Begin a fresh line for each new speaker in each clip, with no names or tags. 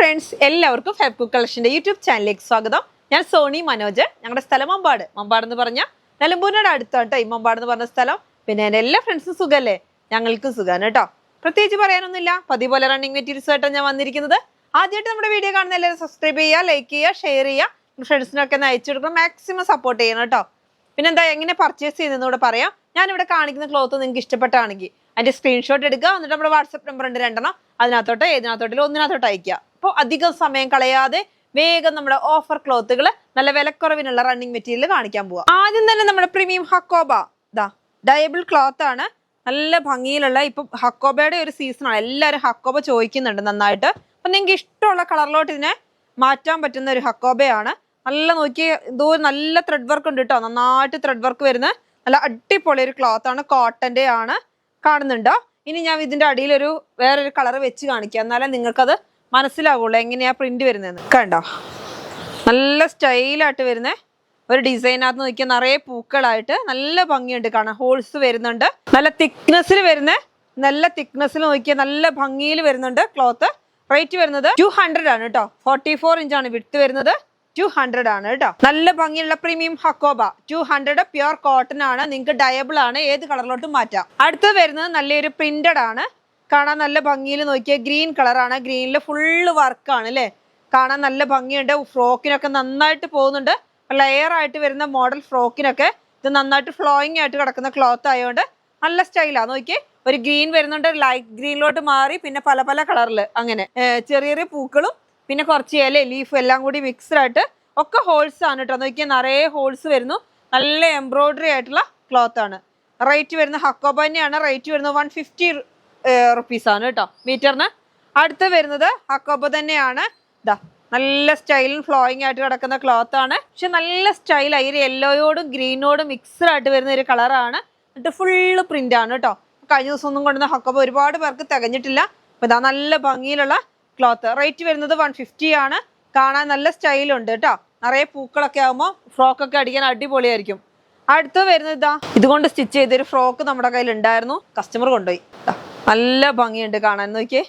Friends, എല്ലാവർക്കും fab cook കളക്ഷന്റെ YouTube ചാനലിലേക്ക് സ്വാഗതം. ഞാൻ സോണി മനോജ്. ഞങ്ങളുടെ സ്ഥലം മമ്പാട്. മമ്പാട് എന്ന് പറഞ്ഞാൽ നിലമ്പൂരിനോട് അടുത്താണ് ഈ മമ്പാട് എന്ന് പറഞ്ഞ സ്ഥലം. പിന്നെ എൻ്റെ എല്ലാ ഫ്രണ്ട്സും സുഖമല്ലേ? ഞങ്ങൾക്കും സുഖമാണ് കേട്ടോ. പ്രത്യേകിച്ച് പറയാനൊന്നുമില്ല. പതിവ് പോലെ റണ്ണിങ് മെറ്റീരിയൽസ് ആയിട്ടാണ് ഞാൻ വന്നിരിക്കുന്നത്. ആദ്യമായിട്ട് നമ്മുടെ വീഡിയോ കാണുന്ന എല്ലാവരും സബ്സ്ക്രൈബ് ചെയ്യുക, ലൈക്ക് ചെയ്യുക, ഷെയർ ചെയ്യുക, ഫ്രണ്ട്സിനൊക്കെ ഒന്ന് അയച്ചു കൊടുക്കണം. മാക്സിമം സപ്പോർട്ട് ചെയ്യണം കേട്ടോ. പിന്നെ എന്താ എങ്ങനെ പർച്ചേസ് ചെയ്യുന്നതെന്ന് കൂടെ പറയാം. ഞാനിവിടെ കാണിക്കുന്ന ക്ലോത്ത് നിങ്ങൾക്ക് ഇഷ്ടപ്പെട്ടാണെങ്കിൽ അതിന്റെ സ്ക്രീൻഷോട്ട് എടുക്കുക. എന്നിട്ട് നമ്മുടെ വാട്സപ്പ് നമ്പർ ഉണ്ട് 2 അതിനകത്തോട്ട് ഏതിനകത്തോട്ടിലും ഒന്നിനകത്തോട്ട് അയക്കുക. അപ്പോൾ അധികം സമയം കളയാതെ വേഗം നമ്മുടെ ഓഫർ ക്ലോത്തുകൾ നല്ല വിലക്കുറവിനുള്ള റണ്ണിങ് മെറ്റീരിയൽ കാണിക്കാൻ പോവാം. ആദ്യം തന്നെ നമ്മുടെ പ്രീമിയം ഹക്കോബ ഡയബിൾ ക്ലോത്ത് ആണ്. നല്ല ഭംഗിയിലുള്ള ഇപ്പൊ ഹക്കോബയുടെ ഒരു സീസണാണ്. എല്ലാവരും ഹക്കോബ ചോദിക്കുന്നുണ്ട് നന്നായിട്ട്. അപ്പൊ നിങ്ങൾക്ക് ഇഷ്ടമുള്ള കളറിലോട്ട് ഇതിനെ മാറ്റാൻ പറ്റുന്ന ഒരു ഹക്കോബയാണ്. നല്ല നോക്കി എന്തോ നല്ല ത്രെഡ് വർക്ക് ഉണ്ട് കേട്ടോ. നന്നായിട്ട് ത്രെഡ് വർക്ക് വരുന്ന നല്ല അടിപൊളി ഒരു ക്ലോത്ത് ആണ്. കോട്ടന്റെ ആണ്. കാണുന്നുണ്ടോ? ഇനി ഞാൻ ഇതിന്റെ അടിയിൽ വേറൊരു കളർ വെച്ച് കാണിക്കാം. എന്നാലേ നിങ്ങൾക്കത് മനസ്സിലാവുള്ളൂ എങ്ങനെയാ പ്രിന്റ് വരുന്നതെന്ന്. കണ്ടോ? നല്ല സ്റ്റൈലായിട്ട് വരുന്ന ഒരു ഡിസൈനകത്ത് നോക്കിയാൽ നിറയെ പൂക്കളായിട്ട് നല്ല ഭംഗിയുണ്ട് കാണാൻ. ഹോൾസ് വരുന്നുണ്ട്. നല്ല തിക്നെസ്സിൽ നോക്കിയാൽ നല്ല ഭംഗിയിൽ വരുന്നുണ്ട് ക്ലോത്ത്. റേറ്റ് വരുന്നത് 200 ആണ് കേട്ടോ. 44 ഇഞ്ചാണ് വിഡ്ത്ത് വരുന്നത്. 200 ആണ് കേട്ടോ. നല്ല ഭംഗിയുള്ള പ്രീമിയം ഹക്കോബ 200 പ്യുർ കോട്ടൺ ആണ്. നിങ്ങൾക്ക് ഡയബിൾ ആണ്. ഏത് കളറിലോട്ടും മാറ്റാം. അടുത്ത് വരുന്നത് നല്ലൊരു പ്രിന്റഡ് ആണ്. കാണാൻ നല്ല ഭംഗിയിൽ നോക്കിയാൽ ഗ്രീൻ കളറാണ്. ഗ്രീനിൽ ഫുള്ള് വർക്കാണ് അല്ലേ? കാണാൻ നല്ല ഭംഗിയുണ്ട്. ഫ്രോക്കിനൊക്കെ നന്നായിട്ട് പോകുന്നുണ്ട്. ലെയർ ആയിട്ട് വരുന്ന മോഡൽ ഫ്രോക്കിനൊക്കെ ഇത് നന്നായിട്ട് ഫ്ലോയിങ് ആയിട്ട് കിടക്കുന്ന ക്ലോത്ത് ആയതുകൊണ്ട് നല്ല സ്റ്റൈലാണ്. നോക്കിയേ, ഒരു ഗ്രീൻ വരുന്നുണ്ട്, ലൈറ്റ് ഗ്രീനിലോട്ട് മാറി, പിന്നെ പല പല കളറിൽ അങ്ങനെ ചെറിയ ചെറിയ പൂക്കളും പിന്നെ കുറച്ച് ലീഫ് എല്ലാം കൂടി മിക്സ്ഡ് ആയിട്ട് ഒക്കെ ഹോൾസ് ആണ് കേട്ടോ. നോക്കിയാൽ നിറയെ ഹോൾസ് വരുന്നു. നല്ല എംബ്രോയിഡറി ആയിട്ടുള്ള ക്ലോത്ത് ആണ്. റേറ്റ് വരുന്ന ഹക്കോബ തന്നെയാണ്. റേറ്റ് വരുന്നത് 150 റുപ്പീസ് ആണ് കേട്ടോ മീറ്ററിന്. അടുത്ത് വരുന്നത് ഹക്കോബ തന്നെയാണ്. നല്ല സ്റ്റൈലും ഫ്ലോയിങ് ആയിട്ട് കിടക്കുന്ന ക്ലോത്ത് ആണ്. പക്ഷെ നല്ല സ്റ്റൈലായി. ഒരു യെല്ലോയോടും ഗ്രീനോടും മിക്സ്ഡ് ആയിട്ട് വരുന്ന ഒരു കളറാണ്. എന്നിട്ട് ഫുള്ള് പ്രിന്റ് ആണ് കേട്ടോ. കഴിഞ്ഞ ദിവസം ഒന്നും കൊണ്ടുവന്ന ഹക്കോബ ഒരുപാട് പേർക്ക് തികഞ്ഞിട്ടില്ല. അപ്പൊ ഇതാ നല്ല ഭംഗിയിലുള്ള ക്ലോത്ത്. റേറ്റ് വരുന്നത് 150 ആണ്. കാണാൻ നല്ല സ്റ്റൈലുണ്ട് കേട്ടോ. നിറയെ പൂക്കളൊക്കെ ആകുമ്പോൾ ഫ്രോക്കൊക്കെ അടിക്കാൻ അടിപൊളിയായിരിക്കും. അടുത്ത് വരുന്നത് ഇതുകൊണ്ട് സ്റ്റിച്ച് ചെയ്തൊരു ഫ്രോക്ക് നമ്മുടെ കയ്യിൽ ഉണ്ടായിരുന്നു. കസ്റ്റമർ കൊണ്ടുപോയി. നല്ല ഭംഗിയുണ്ട് കാണാൻ. നോക്കിയേ,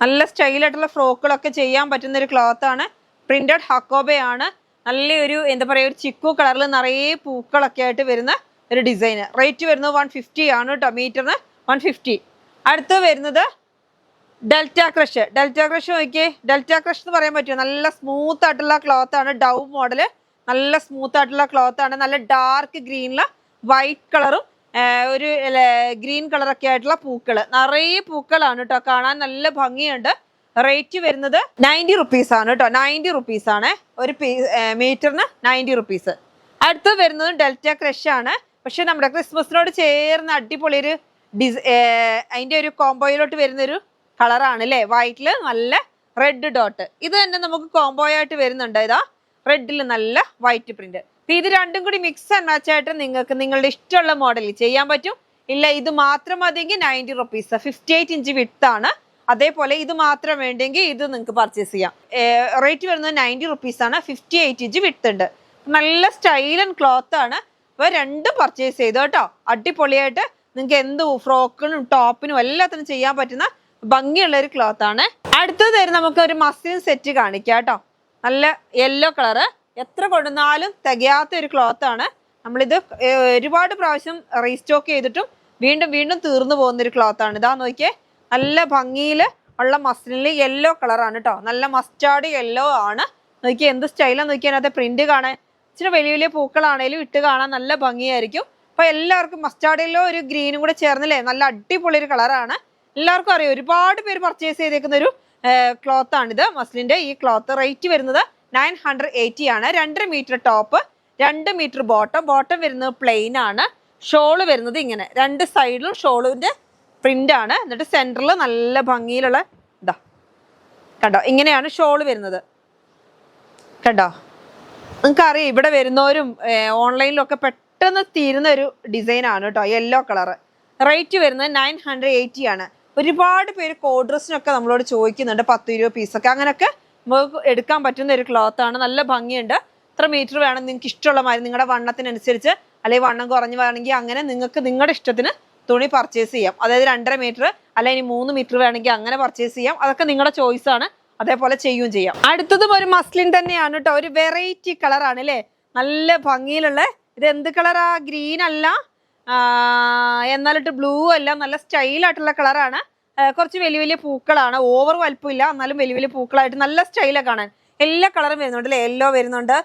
നല്ല സ്റ്റൈലായിട്ടുള്ള ഫ്രോക്കുകളൊക്കെ ചെയ്യാൻ പറ്റുന്ന ഒരു ക്ലോത്ത് ആണ്. പ്രിന്റഡ് ഹക്കോബയാണ്. നല്ലൊരു എന്താ പറയുക, ഒരു ചിക്കു കളറിൽ നിറയെ പൂക്കളൊക്കെ ആയിട്ട് വരുന്ന ഒരു ഡിസൈൻ. റേറ്റ് വരുന്നത് 150 ആണ് കേട്ടോ മീറ്ററിന്. 150. അടുത്ത് വരുന്നത് ഡെൽറ്റ ക്രഷ്. നോക്കിയേ, ഡെൽറ്റ ക്രഷ് എന്ന് പറയാൻ പറ്റുമോ? നല്ല സ്മൂത്ത് ആയിട്ടുള്ള ക്ലോത്ത് ആണ്. ഡവ് മോഡല് നല്ല സ്മൂത്ത് ആയിട്ടുള്ള ക്ലോത്ത് ആണ്. നല്ല ഡാർക്ക് ഗ്രീനില് വൈറ്റ് കളറും ഒരു ഗ്രീൻ കളറൊക്കെ ആയിട്ടുള്ള പൂക്കള്. നിറയെ പൂക്കളാണ് കേട്ടോ. കാണാൻ നല്ല ഭംഗിയുണ്ട്. റേറ്റ് വരുന്നത് 90 റുപ്പീസ് ആണ് കേട്ടോ. 90 റുപ്പീസ് ആണ് ഒരു മീറ്ററിന്. 90 റുപ്പീസ്. അടുത്ത് വരുന്നത് ഡെൽറ്റ ക്രഷ് ആണ്. പക്ഷെ നമ്മുടെ ക്രിസ്മസിനോട് ചേർന്ന് അടിപൊളി ഒരു അതിന്റെ ഒരു കോംബോയിലോട്ട് വരുന്നൊരു കളറാണ് അല്ലേ? വൈറ്റില് നല്ല റെഡ് ഡോട്ട്. ഇത് തന്നെ നമുക്ക് കോംബോ ആയിട്ട് വരുന്നുണ്ട്. ഇതാ റെഡിൽ നല്ല വൈറ്റ് പ്രിന്റ്. ഇത് രണ്ടും കൂടി മിക്സ് ആൻഡ് മാച്ച് ആയിട്ട് നിങ്ങൾക്ക് നിങ്ങളുടെ ഇഷ്ടമുള്ള മോഡലിൽ ചെയ്യാൻ പറ്റും. ഇല്ല ഇത് മാത്രം മതിയെങ്കിൽ 90 റുപ്പീസ്. 58 ഇഞ്ച് വിഡ്ത്ത് ആണ്. അതേപോലെ ഇത് മാത്രം വേണ്ടെങ്കിൽ ഇത് നിങ്ങൾക്ക് പർച്ചേസ് ചെയ്യാം. റേറ്റ് വരുന്നത് 90 റുപ്പീസ് ആണ്. 58 ഇഞ്ച് വിഡ്ത്ത് ഉണ്ട്. നല്ല സ്റ്റൈൽ ആൻഡ് ക്ലോത്ത് ആണ്. അപ്പൊ രണ്ടും പർച്ചേസ് ചെയ്തു കേട്ടോ. അടിപൊളിയായിട്ട് നിങ്ങൾക്ക് എന്ത് ഫ്രോക്കിനും ടോപ്പിനും എല്ലാത്തിനും ചെയ്യാൻ പറ്റുന്ന ഭംഗിയുള്ള ഒരു ക്ലോത്ത് ആണ്. അടുത്തത് നമുക്ക് ഒരു മസ്ലിൻ സെറ്റ് കാണിക്കാം കേട്ടോ. നല്ല യെല്ലോ കളറ്. എത്ര കൊണ്ടുവന്നാലും തികയാത്ത ഒരു ക്ലോത്ത് ആണ്. നമ്മളിത് ഒരുപാട് പ്രാവശ്യം റീസ്റ്റോക്ക് ചെയ്തിട്ടും വീണ്ടും തീർന്നു പോകുന്ന ഒരു ക്ലോത്ത് ആണ്. ഇതാ നോക്കിയേ, നല്ല ഭംഗിയിൽ ഉള്ള മസ്ലിനിൽ യെല്ലോ കളറാണ് കേട്ടോ. നല്ല മസ്റ്റാർഡ് യെല്ലോ ആണ്. നോക്കിയേ എന്ത് സ്റ്റൈലാന്ന് നോക്കിയാൽ അതിനകത്ത് പ്രിന്റ് കാണാൻ. ഇച്ചിരി വലിയ പൂക്കളാണേലും ഇട്ട് കാണാൻ നല്ല ഭംഗിയായിരിക്കും. അപ്പൊ എല്ലാവർക്കും മസ്റ്റാർഡ് യെല്ലോ ഒരു ഗ്രീനും കൂടെ ചേർന്നില്ലേ നല്ല അടിപൊളി ഒരു കളറാണ്. എല്ലാവർക്കും അറിയാം. ഒരുപാട് പേര് പർച്ചേസ് ചെയ്തേക്കുന്ന ഒരു ക്ലോത്ത് ആണിത്. മസ്ലിന്റെ ഈ ക്ലോത്ത്. റേറ്റ് വരുന്നത് 980 ആണ്. 2 മീറ്റർ ടോപ്പ്, 2 മീറ്റർ ബോട്ടം വരുന്നത് പ്ലെയിൻ ആണ്. ഷോള് വരുന്നത് ഇങ്ങനെ 2 സൈഡിലും ഷോളിന്റെ പ്രിന്റ് ആണ്. എന്നിട്ട് സെന്ററിൽ നല്ല ഭംഗിയിലുള്ള ഇതാ കണ്ടോ, ഇങ്ങനെയാണ് ഷോള് വരുന്നത്. കണ്ടോ? നിങ്ങൾക്ക് അറിയാം, ഇവിടെ വരുന്നവരും ഓൺലൈനിലൊക്കെ പെട്ടെന്ന് തീരുന്ന ഒരു ഡിസൈൻ ആണ് കേട്ടോ. Yellow colour. റേറ്റ് വരുന്നത് 980 ആണ്. ഒരുപാട് പേര് കോഡ് ഡ്രസ്സിനൊക്കെ നമ്മളോട് ചോദിക്കുന്നുണ്ട്. 10-20 പീസൊക്കെ അങ്ങനെയൊക്കെ നമുക്ക് എടുക്കാൻ പറ്റുന്ന ഒരു ക്ലോത്ത് ആണ്. നല്ല ഭംഗിയുണ്ട്. എത്ര മീറ്റർ വേണം നിങ്ങൾക്ക് ഇഷ്ടമുള്ള മാതിരി നിങ്ങളുടെ വണ്ണത്തിനനുസരിച്ച്, അല്ലെങ്കിൽ വണ്ണം കുറഞ്ഞു വേണമെങ്കിൽ അങ്ങനെ നിങ്ങൾക്ക് നിങ്ങളുടെ ഇഷ്ടത്തിന് തുണി പർച്ചേസ് ചെയ്യാം. അതായത് 2.5 മീറ്റർ അല്ലെങ്കിൽ 3 മീറ്റർ വേണമെങ്കിൽ അങ്ങനെ പർച്ചേസ് ചെയ്യാം. അതൊക്കെ നിങ്ങളുടെ ചോയ്സ് ആണ്. അതേപോലെ ചെയ്യുകയും ചെയ്യാം. അടുത്തതും ഒരു മസ്ലിൻ തന്നെയാണ് കേട്ടോ. ഒരു വെറൈറ്റി കളറാണ് അല്ലേ, നല്ല ഭംഗിയിലുള്ള. ഇത് എന്ത് കളറാ? ഗ്രീൻ അല്ല, എന്നാലിട്ട് ബ്ലൂ അല്ല, നല്ല സ്റ്റൈലായിട്ടുള്ള കളറാണ്. കുറച്ച് വലിയ വലിയ പൂക്കളാണ്, ഓവർ വലുപ്പമില്ല, എന്നാലും വലിയ വലിയ പൂക്കളായിട്ട് നല്ല സ്റ്റൈലാണ് കാണാൻ. എല്ലാ കളറും വരുന്നുണ്ട് അല്ലേ, യെല്ലോ വരുന്നുണ്ട്,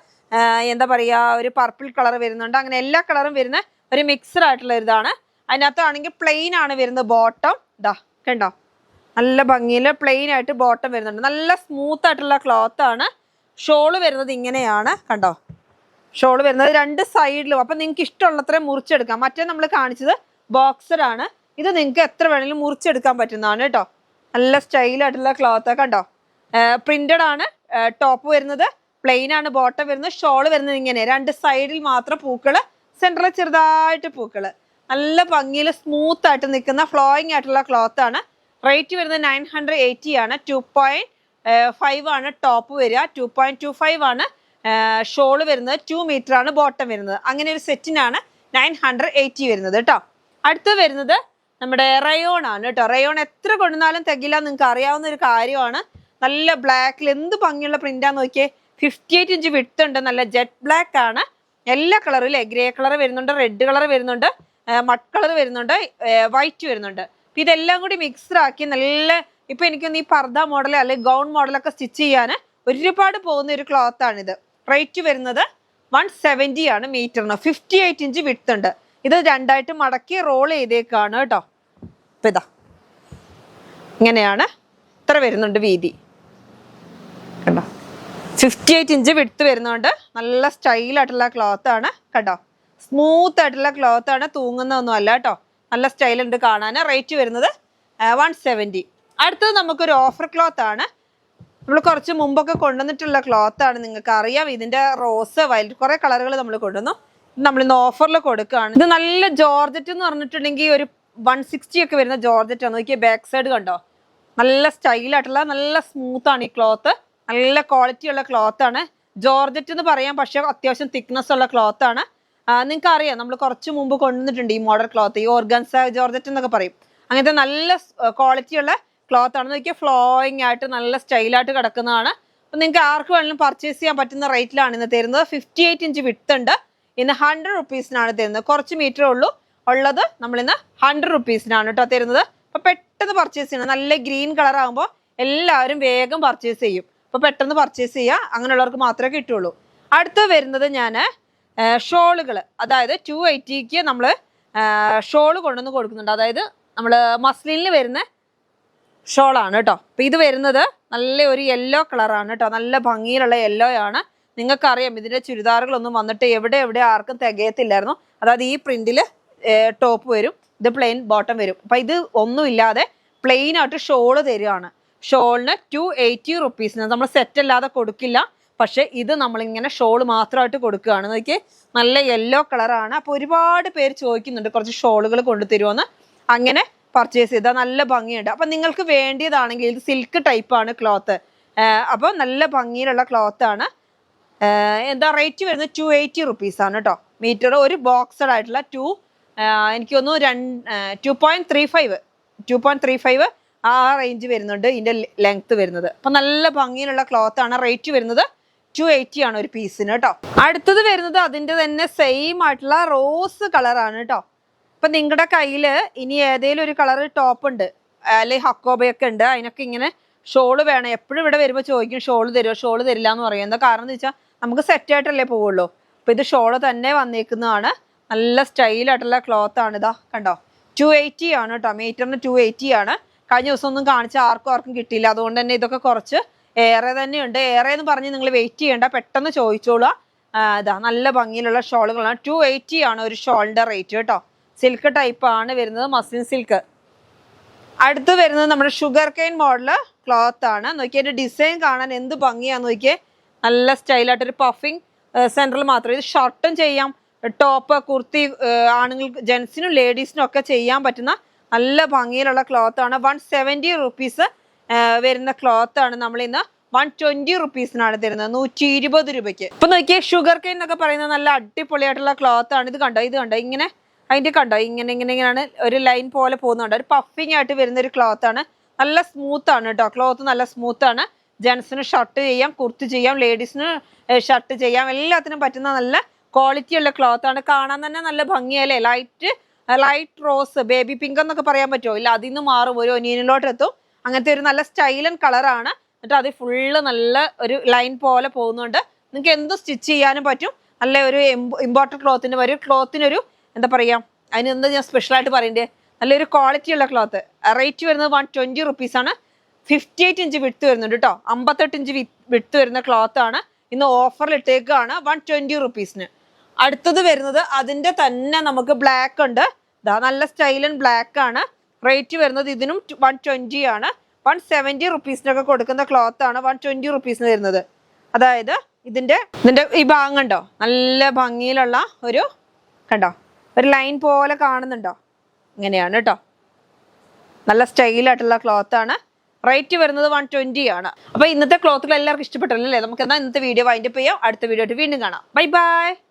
എന്താ പറയുക, ഒരു പർപ്പിൾ കളർ വരുന്നുണ്ട്, അങ്ങനെ എല്ലാ കളറും വരുന്ന ഒരു മിക്സഡ് ആയിട്ടുള്ള ഇതാണ്. അതിനകത്താണെങ്കിൽ പ്ലെയിൻ ആണ് വരുന്നത് ബോട്ടം. ഇതാ കണ്ടോ, നല്ല ഭംഗിയിൽ പ്ലെയിൻ ആയിട്ട് ബോട്ടം വരുന്നുണ്ട്. നല്ല സ്മൂത്ത് ആയിട്ടുള്ള ക്ലോത്ത് ആണ്. ഷോള് വരുന്നത് ഇങ്ങനെയാണ് കണ്ടോ, ഷോള് വരുന്നത് രണ്ട് സൈഡിലും. അപ്പം നിങ്ങൾക്ക് ഇഷ്ടമുള്ളത്രയും മുറിച്ചെടുക്കാം. മറ്റേ നമ്മൾ കാണിച്ചത് ബോക്സറാണ്, ഇത് നിങ്ങൾക്ക് എത്ര വേണമെങ്കിലും മുറിച്ചെടുക്കാൻ പറ്റുന്നതാണ് കേട്ടോ. നല്ല സ്റ്റൈലായിട്ടുള്ള ക്ലോത്ത് കണ്ടോ. പ്രിന്റഡ് ആണ് ടോപ്പ് വരുന്നത്, പ്ലെയിൻ ആണ് ബോട്ടം വരുന്നത്. ഷോള് വരുന്നത് ഇങ്ങനെ രണ്ട് സൈഡിൽ മാത്രം പൂക്കള്, സെന്ററിൽ ചെറുതായിട്ട് പൂക്കള്. നല്ല ഭംഗിയിൽ സ്മൂത്ത് ആയിട്ട് നിൽക്കുന്ന ഫ്ലോയിങ് ആയിട്ടുള്ള ക്ലോത്ത് ആണ്. റേറ്റ് വരുന്നത് 980 ആണ്. 2.5 ആണ് ടോപ്പ് വരിക, 2.25 ആണ് ഷോള് വരുന്നത്, 2 മീറ്റർ ആണ് ബോട്ടം വരുന്നത്. അങ്ങനെ ഒരു സെറ്റിനാണ് 980 വരുന്നത് കേട്ടോ. അടുത്ത് വരുന്നത് നമ്മുടെ റയോൺ ആണ് കേട്ടോ. റയോൺ എത്ര കൊണ്ടുവന്നാലും തികയില്ല, നിങ്ങൾക്ക് അറിയാവുന്ന ഒരു കാര്യമാണ്. നല്ല ബ്ലാക്കിൽ എന്ത് ഭംഗിയുള്ള പ്രിന്റാന്ന് നോക്കിയേ. 58 ഇഞ്ച് വിഡ്ത്ത് ഉണ്ട്, നല്ല ജെറ്റ് ബ്ലാക്ക് ആണ്. എല്ലാ കളറും ഇല്ലേ, ഗ്രേ കളർ വരുന്നുണ്ട്, റെഡ് കളർ വരുന്നുണ്ട്, മഡ് കളർ വരുന്നുണ്ട്, വൈറ്റ് വരുന്നുണ്ട്. അപ്പം ഇതെല്ലാം കൂടി മിക്സ്ഡ് ആക്കി നല്ല, ഇപ്പൊ എനിക്കൊന്ന് ഈ പർദ്ദ മോഡൽ അല്ലെങ്കിൽ ഗൗൺ മോഡലൊക്കെ സ്റ്റിച്ച് ചെയ്യാൻ ഒരുപാട് പോകുന്ന ഒരു ക്ലോത്ത് ആണിത്. റേറ്റ് വരുന്നത് 170 ആണ് മീറ്ററിന്. 58 ഇഞ്ച് വിഡ്ത്ത് ഉണ്ട്. ഇത് രണ്ടായിട്ട് മടക്കി റോൾ ചെയ്തേക്കാണ് കേട്ടോ. ഇപ്പൊ ഇതാ ഇങ്ങനെയാണ്, ഇത്ര വരുന്നുണ്ട് വീതി കണ്ടോ. 58 ഇഞ്ച് വിഡ്ത്ത് വരുന്നുണ്ട്. നല്ല സ്റ്റൈലായിട്ടുള്ള ക്ലോത്ത് ആണ് കേട്ടോ. സ്മൂത്ത് ആയിട്ടുള്ള ക്ലോത്ത് ആണ്, തൂങ്ങുന്നൊന്നും അല്ല കേട്ടോ. നല്ല സ്റ്റൈൽ ഉണ്ട് കാണാൻ. റേറ്റ് വരുന്നത് 170. അടുത്തത് നമുക്കൊരു ഓഫർ ക്ലോത്ത് ആണ്. നമ്മൾ കുറച്ച് മുമ്പൊക്കെ കൊണ്ടുവന്നിട്ടുള്ള ക്ലോത്ത് ആണ്, നിങ്ങൾക്ക് അറിയാം. ഇതിന്റെ റോസ് വൈലറ്റ് കുറെ കളറുകൾ നമ്മൾ കൊണ്ടുവന്നു. നമ്മളിന്ന് ഓഫറിൽ കൊടുക്കുകയാണ്. ഇത് നല്ല ജോർജറ്റ് എന്ന് പറഞ്ഞിട്ടുണ്ടെങ്കിൽ ഒരു 160 ഒക്കെ വരുന്ന ജോർജറ്റ് ആണ്. നോക്കിയാൽ ബാക്ക് സൈഡ് കണ്ടോ, നല്ല സ്റ്റൈലായിട്ടുള്ള നല്ല സ്മൂത്ത് ആണ് ഈ ക്ലോത്ത്. നല്ല ക്വാളിറ്റി ഉള്ള ക്ലോത്ത് ആണ്. ജോർജറ്റ് എന്ന് പറയാം, പക്ഷെ അത്യാവശ്യം തിക്നെസ് ഉള്ള ക്ലോത്ത് ആണ്. നിങ്ങൾക്ക് അറിയാം, നമ്മൾ കുറച്ച് മുമ്പ് കൊണ്ടുവന്നിട്ടുണ്ട് ഈ മോഡൽ ക്ലോത്ത്, ഈ ഓർഗൻസ ജോർജറ്റ് എന്നൊക്കെ പറയും. അങ്ങനത്തെ നല്ല ക്വാളിറ്റി ഉള്ള ക്ലോത്ത് ആണ്. നോക്കിയാൽ ഫ്ലോയിങ് ആയിട്ട് നല്ല സ്റ്റൈലായിട്ട് കിടക്കുന്നതാണ്. അപ്പം നിങ്ങൾക്ക് ആർക്ക് വേണമെങ്കിലും പർച്ചേസ് ചെയ്യാൻ പറ്റുന്ന റേറ്റിലാണ് ഇന്ന് തരുന്നത്. 58 ഇഞ്ച് വിഡ്ത്ത് ഉണ്ട്. ഇന്ന് 100 റുപ്പീസിനാണ് തരുന്നത്. കുറച്ച് മീറ്ററേ ഉള്ളൂ ഉള്ളത്. നമ്മളിന്ന് 100 റുപ്പീസിനാണ് കേട്ടോ തരുന്നത്. അപ്പം പെട്ടെന്ന് പർച്ചേസ് ചെയ്യണം. നല്ല ഗ്രീൻ കളർ ആകുമ്പോൾ എല്ലാവരും വേഗം പർച്ചേസ് ചെയ്യും. അപ്പോൾ പെട്ടെന്ന് പർച്ചേസ് ചെയ്യുക, അങ്ങനെയുള്ളവർക്ക് മാത്രമേ കിട്ടുള്ളൂ. അടുത്ത് വരുന്നത് ഞാൻ ഷോളുകൾ, അതായത് 280ക്ക് നമ്മൾ ഷോള് കൊണ്ടുവന്ന് കൊടുക്കുന്നുണ്ട്. അതായത് നമ്മൾ മസ്ലിനിൽ വരുന്ന ഷോളാണ് കേട്ടോ. അപ്പം ഇത് വരുന്നത് നല്ല ഒരു യെല്ലോ കളറാണ് കേട്ടോ. നല്ല ഭംഗിയിലുള്ള യെല്ലോ ആണ്. നിങ്ങൾക്കറിയാം ഇതിൻ്റെ ചുരിദാറുകളൊന്നും വന്നിട്ട് എവിടെ ആർക്കും തികയത്തില്ലായിരുന്നു. അതായത് ഈ പ്രിന്റിൽ ടോപ്പ് വരും, ഇത് പ്ലെയിൻ ബോട്ടം വരും. അപ്പം ഇത് ഒന്നുമില്ലാതെ പ്ലെയിൻ ആയിട്ട് ഷോള് തരികയാണ്. ഷോളിന് 280 റുപ്പീസിന് നമ്മൾ സെറ്റ് അല്ലാതെ കൊടുക്കില്ല. പക്ഷെ ഇത് നമ്മളിങ്ങനെ ഷോള് മാത്രമായിട്ട് കൊടുക്കുകയാണ്. നോക്കിയേ, നല്ല യെല്ലോ കളറാണ്. അപ്പോൾ ഒരുപാട് പേര് ചോദിക്കുന്നുണ്ട് കുറച്ച് ഷോളുകൾ കൊണ്ടുതരുമെന്ന്. അങ്ങനെ പർച്ചേസ് ചെയ്താൽ നല്ല ഭംഗിയുണ്ട്. അപ്പം നിങ്ങൾക്ക് വേണ്ടിയതാണെങ്കിൽ ഇത് സിൽക്ക് ടൈപ്പാണ് ക്ലോത്ത്. അപ്പോൾ നല്ല ഭംഗിയിലുള്ള ക്ലോത്താണ്. എന്താ റേറ്റ് വരുന്നത് 280 റുപ്പീസാണ് കേട്ടോ മീറ്റർ. ഒരു ബോക്സഡ് ആയിട്ടുള്ള എനിക്ക് തോന്നുന്നു 2.35 ആ റേഞ്ച് വരുന്നുണ്ട് ഇതിൻ്റെ ലെങ്ത് വരുന്നത്. അപ്പം നല്ല ഭംഗിയിലുള്ള ക്ലോത്താണ്. റേറ്റ് വരുന്നത് 280 ആണ് ഒരു പീസിന് കേട്ടോ. അടുത്തത് വരുന്നത് അതിൻ്റെ തന്നെ സെയിം ആയിട്ടുള്ള റോസ് കളറാണ് കേട്ടോ. അപ്പം നിങ്ങളുടെ കയ്യിൽ ഇനി ഏതെങ്കിലും ഒരു കളർ ടോപ്പ് ഉണ്ട്, അല്ലെങ്കിൽ ഹക്കോബയൊക്കെ ഉണ്ട്, അതിനൊക്കെ ഇങ്ങനെ ഷോള് വേണം. എപ്പോഴും ഇവിടെ വരുമ്പോൾ ചോദിക്കും ഷോള് തരുമോ, ഷോള് തരില്ല എന്ന് പറയും. എന്താ കാരണം എന്ന് വെച്ചാൽ നമുക്ക് സെറ്റായിട്ടല്ലേ പോവുള്ളൂ. അപ്പം ഇത് ഷോള് തന്നെ വന്നേക്കുന്നതാണ്. നല്ല സ്റ്റൈലായിട്ടുള്ള ക്ലോത്ത് ആണ്. ഇതാ കണ്ടോ, 280 ആണ് കേട്ടോ മീറ്ററിന്. 280 ആണ്. കഴിഞ്ഞ ദിവസം ഒന്നും കാണിച്ചാൽ ആർക്കും കിട്ടിയില്ല. അതുകൊണ്ട് തന്നെ ഇതൊക്കെ കുറച്ച് ഏറെ തന്നെയുണ്ട്. ഏറെ എന്ന് പറഞ്ഞ് നിങ്ങൾ വെയിറ്റ് ചെയ്യേണ്ട, പെട്ടെന്ന് ചോദിച്ചോളൂ. ഇതാ നല്ല ഭംഗിയിലുള്ള ഷോളുകളാണ്. 280 ആണ് ഒരു ഷോളിൻ്റെ റേറ്റ് കേട്ടോ. സിൽക്ക് ടൈപ്പ് ആണ് വരുന്നത്, മസ്ലിൻ സിൽക്ക്. അടുത്ത് വരുന്നത് നമ്മുടെ ഷുഗർ കെയിൻ മോഡല് ക്ലോത്ത് ആണ്. നോക്കിയേ, എൻ്റെ ഡിസൈൻ കാണാൻ എന്ത് ഭംഗിയാന്ന് നോക്കിയേ. നല്ല സ്റ്റൈലായിട്ടൊരു പഫിങ് സെൻറ്ററിൽ മാത്രം. ഇത് ഷർട്ടും ചെയ്യാം, ടോപ്പ്, കുർത്തി, ആണുങ്ങൾക്ക്, ജെൻസിനും ലേഡീസിനും ഒക്കെ ചെയ്യാൻ പറ്റുന്ന നല്ല ഭംഗിയിലുള്ള ക്ലോത്ത് ആണ്. 170 റുപ്പീസ് വരുന്ന ക്ലോത്ത് ആണ്. നമ്മളിന്ന് 120 റുപ്പീസിനാണ് തരുന്നത്, 120 രൂപയ്ക്ക്. ഇപ്പൊ നോക്കിയേ, ഷുഗർ കെയിൻ എന്നൊക്കെ പറയുന്നത് നല്ല അടിപൊളിയായിട്ടുള്ള ക്ലോത്ത് ആണ്. ഇത് കണ്ടോ, ഇങ്ങനെ അതിൻ്റെ കണ്ടോ, ഇങ്ങനെയാണ് ഒരു ലൈൻ പോലെ പോകുന്നുണ്ട്. ഒരു പഫിങ് ആയിട്ട് വരുന്ന ഒരു ക്ലോത്ത് ആണ്. നല്ല സ്മൂത്ത് ആണ് കേട്ടോ ക്ലോത്ത്, നല്ല സ്മൂത്ത് ആണ്. ജെൻസിന് ഷർട്ട് ചെയ്യാം, കുർത്തി ചെയ്യാം, ലേഡീസിന് ഷർട്ട് ചെയ്യാം, എല്ലാത്തിനും പറ്റുന്ന നല്ല ക്വാളിറ്റി ഉള്ള ക്ലോത്ത് ആണ്. കാണാൻ തന്നെ നല്ല ഭംഗിയല്ലേ. ലൈറ്റ് റോസ്, ബേബി പിങ്ക് എന്നൊക്കെ പറയാൻ പറ്റുമോ? ഇല്ല, അതിൽ നിന്ന് മാറും, ഒരു ഒനിയനിലോട്ട് എത്തും. അങ്ങനത്തെ ഒരു നല്ല സ്റ്റൈലൻ കളറാണ്. എന്നിട്ട് അത് ഫുള്ള് നല്ല ഒരു ലൈൻ പോലെ പോകുന്നുണ്ട്. നിങ്ങൾക്ക് എന്തും സ്റ്റിച്ച് ചെയ്യാനും പറ്റും. നല്ല ഒരു ഇമ്പോർട്ടൻറ്റ് ക്ലോത്തിന് വരും. ക്ലോത്തിനൊരു എന്താ പറയുക, അതിന് എന്താ ഞാൻ സ്പെഷ്യലായിട്ട് പറയണ്ടേ, നല്ലൊരു ക്വാളിറ്റി ഉള്ള ക്ലോത്ത്. റേറ്റ് വരുന്നത് 120 റുപ്പീസാണ്. 58 ഇഞ്ച് വിട്ട് വരുന്നുണ്ട് കേട്ടോ. 58 ഇഞ്ച് വിട്ട് വരുന്ന ക്ലോത്ത് ആണ്. ഇന്ന് ഓഫറിൽ ഇട്ടേക്കാണ് 120 റുപ്പീസിന്. അടുത്തത് വരുന്നത് അതിന്റെ തന്നെ നമുക്ക് ബ്ലാക്ക് ഉണ്ട്. ഇതാ നല്ല സ്റ്റൈലൻ ബ്ലാക്ക് ആണ്. റേറ്റ് വരുന്നത് ഇതിനും 120 ആണ്. 170 റുപ്പീസിനൊക്കെ കൊടുക്കുന്ന ക്ലോത്ത് ആണ് 120 റുപ്പീസിന് വരുന്നത്. അതായത് ഇതിന്റെ ഈ ഭാഗം കണ്ടോ, നല്ല ഭംഗിയിലുള്ള ഒരു കണ്ടോ ഒരു ലൈൻ പോലെ കാണുന്നുണ്ടോ, ഇങ്ങനെയാണ് കേട്ടോ. നല്ല സ്റ്റൈലായിട്ടുള്ള ക്ലോത്ത് ആണ്. റേറ്റ് വരുന്നത് 120 ആണ്. അപ്പൊ ഇന്നത്തെ ക്ലോത്തുകൾ എല്ലാവർക്കും ഇഷ്ടപ്പെട്ടല്ലോ അല്ലേ? നമുക്ക് എന്നാൽ ഇന്നത്തെ വീഡിയോ വൈൻഡപ്പ് ചെയ്യാം. അടുത്ത വീഡിയോ ആയിട്ട് വീണ്ടും കാണാം. Bye bye.